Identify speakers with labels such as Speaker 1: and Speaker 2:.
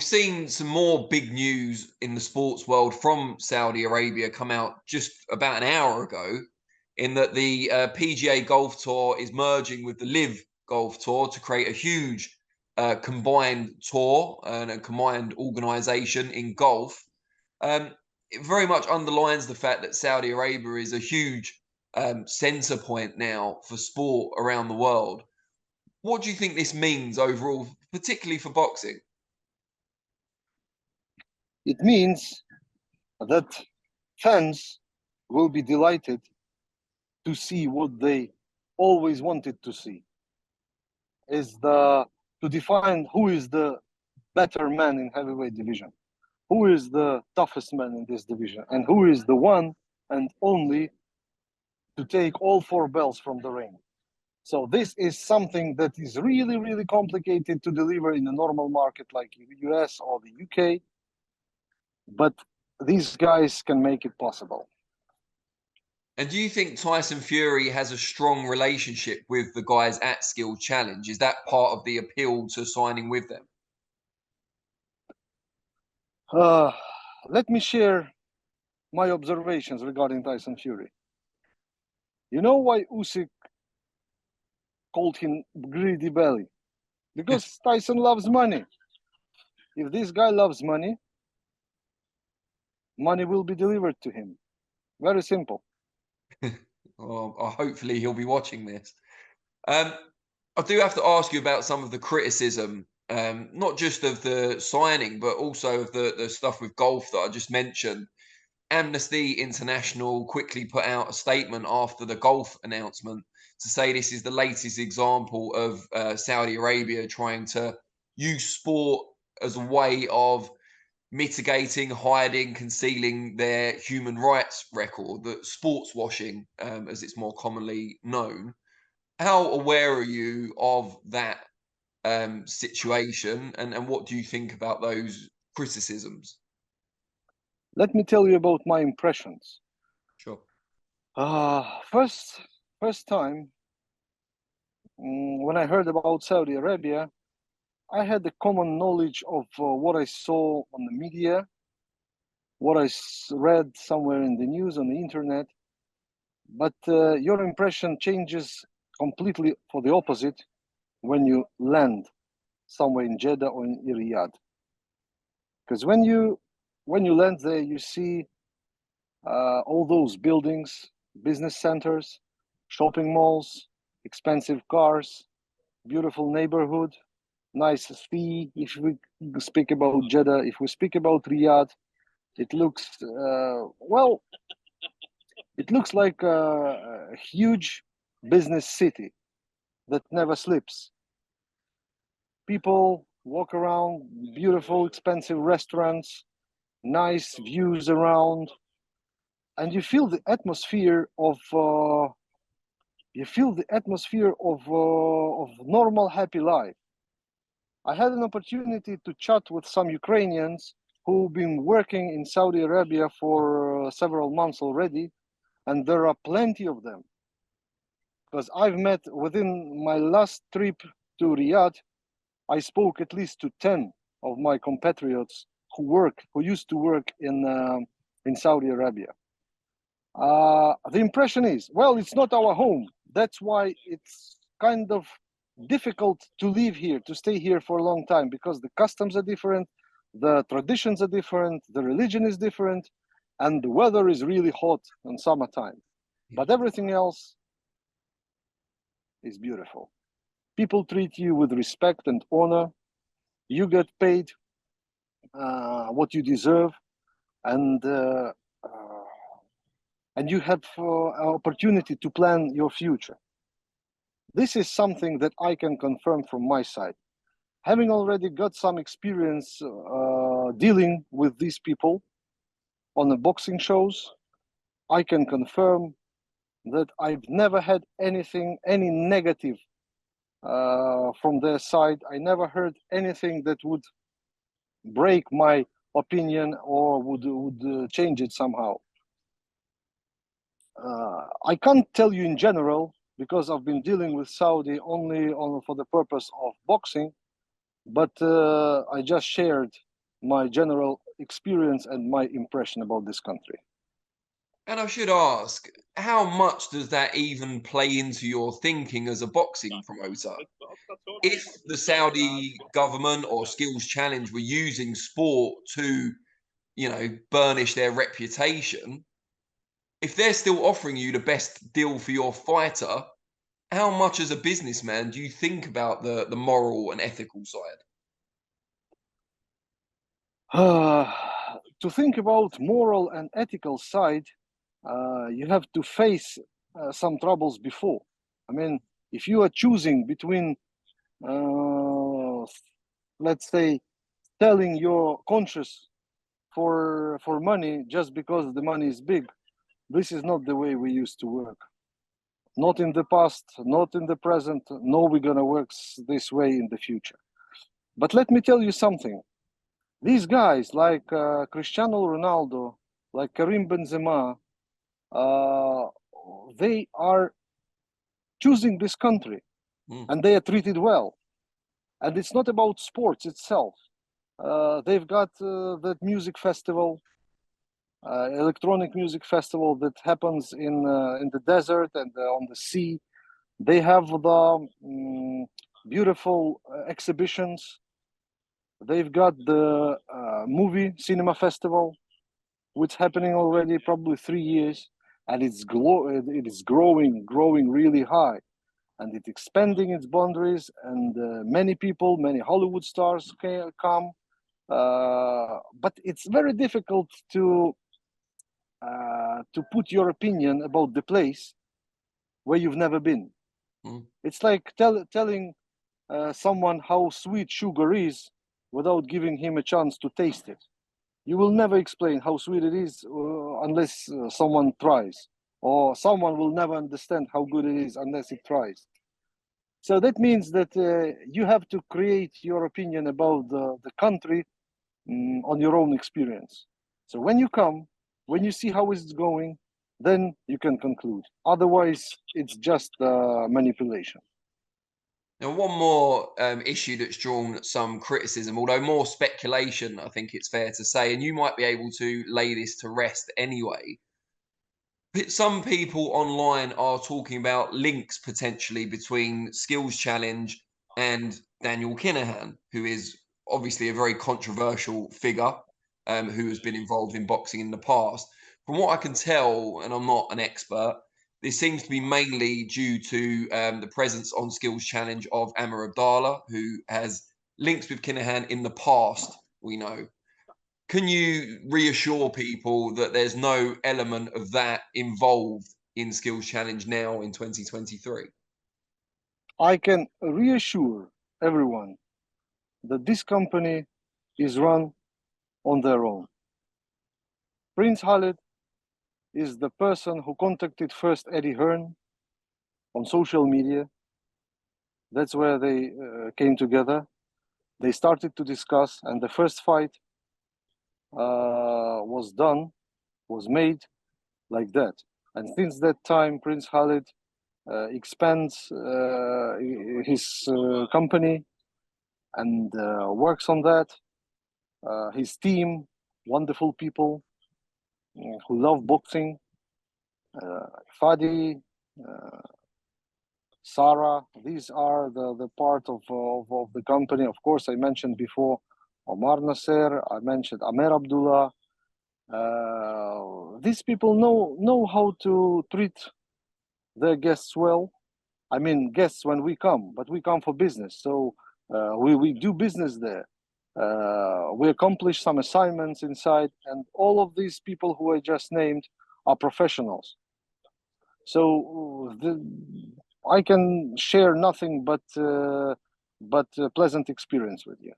Speaker 1: seen some more big news in the sports world from Saudi Arabia come out just about an hour ago, in that the PGA Golf Tour is merging with the Live Golf Tour to create a huge combined tour and a combined organisation in golf. It very much underlines the fact that Saudi Arabia is a huge centre point now for sport around the world. What do you think this means overall, particularly for boxing?
Speaker 2: It means that fans will be delighted to see what they always wanted to see, to define who is the better man in heavyweight division, who is the toughest man in this division, and who is the one and only to take all 4 belts from the ring. So this is something that is really, really complicated to deliver in a normal market like the US or the UK, but these guys can make it possible.
Speaker 1: And do you think Tyson Fury has a strong relationship with the guys at Skill Challenge? Is that part of the appeal to signing with them?
Speaker 2: Let me share my observations regarding Tyson Fury. You know why Usyk called him greedy belly? Because Tyson loves money. If this guy loves money, money will be delivered to him. Very simple.
Speaker 1: Well, hopefully he'll be watching this. I do have to ask you about some of the criticism, not just of the signing, but also of the stuff with golf that I just mentioned. Amnesty International quickly put out a statement after the golf announcement to say this is the latest example of Saudi Arabia trying to use sport as a way of mitigating, hiding, concealing their human rights record, the sports washing, as it's more commonly known. How aware are you of that situation, and what do you think about those criticisms?
Speaker 2: Let me tell you about my impressions.
Speaker 1: Sure.
Speaker 2: First time when I heard about Saudi Arabia, I had the common knowledge of what I saw on the media, what I read somewhere in the news on the internet, but your impression changes completely for the opposite when you land somewhere in Jeddah or in Riyadh. Because when you land there, you see all those buildings, business centers, shopping malls, expensive cars, beautiful neighborhood, nice sea. If we speak about Jeddah, if we speak about Riyadh, it looks it looks like a huge business city that never sleeps. People walk around, beautiful, expensive restaurants, nice views around, and you feel the atmosphere of normal, happy life. I had an opportunity to chat with some Ukrainians who've been working in Saudi Arabia for several months already, and there are plenty of them. Because I've met, within my last trip to Riyadh, I spoke at least to 10 of my compatriots who used to work in Saudi Arabia. The impression is, well, it's not our home. That's why it's kind of difficult to live here, to stay here for a long time, because the customs are different, the traditions are different, the religion is different, and the weather is really hot in summertime. But everything else is beautiful. People treat you with respect and honor. You get paid what you deserve, and you have an opportunity to plan your future. This is something that I can confirm from my side. Having already got some experience dealing with these people on the boxing shows, I can confirm that I've never had any negative from their side. I never heard anything that would break my opinion or would change it somehow. I can't tell you in general, because I've been dealing with Saudi only for the purpose of boxing, but I just shared my general experience and my impression about this country.
Speaker 1: And I should ask, how much does that even play into your thinking as a boxing promoter? If the Saudi government or Skills Challenge were using sport to, burnish their reputation, if they're still offering you the best deal for your fighter, how much as a businessman do you think about the moral and ethical side?
Speaker 2: To think about moral and ethical side, you have to face some troubles before. I mean, if you are choosing between, let's say, selling your conscience for money just because the money is big, this is not the way we used to work. Not in the past, not in the present, nor we're gonna work this way in the future. But let me tell you something. These guys like Cristiano Ronaldo, like Karim Benzema, they are choosing this country and they are treated well. And it's not about sports itself. They've got that music festival, electronic music festival that happens in the desert and on the sea. They have the beautiful exhibitions. They've got the movie cinema festival, which is happening already probably 3 years, and it is growing really high, and it's expanding its boundaries. And many people, many Hollywood stars come, but it's very difficult to put your opinion about the place where you've never been. It's like telling someone how sweet sugar is without giving him a chance to taste it. You will never explain how sweet it is unless someone tries, or someone will never understand how good it is unless it tries. So that means that you have to create your opinion about the country on your own experience. So when you come, when you see how it's going, then you can conclude. Otherwise, it's just manipulation.
Speaker 1: Now, one more issue that's drawn some criticism, although more speculation, I think it's fair to say, and you might be able to lay this to rest anyway. Some people online are talking about links potentially between Skills Challenge and Daniel Kinahan, who is obviously a very controversial figure who has been involved in boxing in the past. From what I can tell, and I'm not an expert, this seems to be mainly due to the presence on Skills Challenge of Amr Abdallah, who has links with Kinahan in the past, we know. Can you reassure people that there's no element of that involved in Skills Challenge now in 2023?
Speaker 2: I can reassure everyone that this company is run on their own. Prince Khalid is the person who contacted first Eddie Hearn on social media. That's where they came together. They started to discuss, and the first fight was made like that. And since that time, Prince Khalid expands his company and works on that. His team, wonderful people who love boxing. Fadi, Sarah, these are the part of the company. Of course, I mentioned before Omar Nasser, I mentioned Amir Abdullah. These people know how to treat their guests well. I mean, guests when we come, but we come for business. So we do business there. We accomplish some assignments inside, and all of these people who I just named are professionals. So I can share nothing but pleasant experience with you.